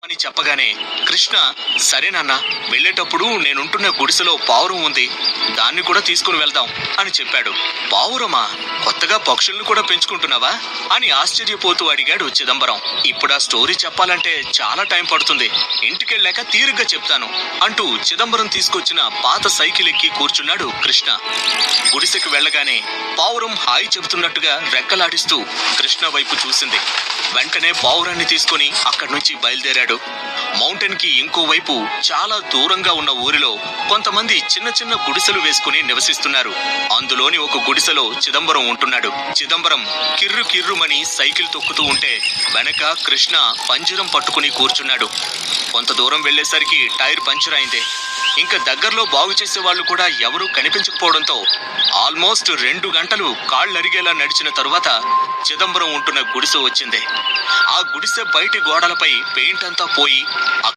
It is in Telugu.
అని చెప్పగానే కృష్ణ సరే నాన్న, వెళ్ళేటప్పుడు నేనుంటున్న గుడిసెలో పావురం ఉంది, దాన్ని కూడా తీసుకుని వెళ్దాం అని చెప్పాడు. పావురమా? కొత్తగా పక్షుల్ని కూడా పెంచుకుంటున్నావా అని ఆశ్చర్యపోతూ అడిగాడు చిదంబరం. ఇప్పుడు ఆ స్టోరీ చెప్పాలంటే చాలా టైం పడుతుంది, ఇంటికెళ్ళాక తీరిగ్గా చెప్తాను అంటూ చిదంబరం తీసుకొచ్చిన పాత సైకిల్ ఎక్కి కూర్చున్నాడు కృష్ణ. గుడిసెకు వెళ్ళగానే పావురం హాయి చెబుతున్నట్టుగా రెక్కలాడిస్తూ కృష్ణ వైపు చూసింది. వెంటనే పావురాన్ని తీసుకుని అక్కడి నుంచి బయలుదేరాడు. మౌంటైన్ కి ఇంకోవైపు చాలా దూరంగా ఉన్న ఊరిలో కొంతమంది చిన్న చిన్న గుడిసెలు వేసుకుని నివసిస్తున్నారు. అందులోని ఒక గుడిసెలో చిదంబరం ఉంటున్నాడు. చిదంబరం కిర్రు కిర్రుమని సైకిల్ తొక్కుతూ ఉంటే వెనక కృష్ణ పంజరం పట్టుకుని కూర్చున్నాడు. కొంత దూరం వెళ్లేసరికి టైర్ పంచర్ అయింది. ఇంకా దగ్గరలో బాగు చేసే వాళ్ళు కూడా ఎవరూ కనిపించకపోవడంతో ఆల్మోస్ట్ 2 గంటలు కాళ్ళరిగేలా నడిచిన తరువాత చిదంబరం ఉంటున్న గుడిసె వచ్చింది. ఆ గుడిసె బయటి గోడలపై పెయింట్ అంతా పోయి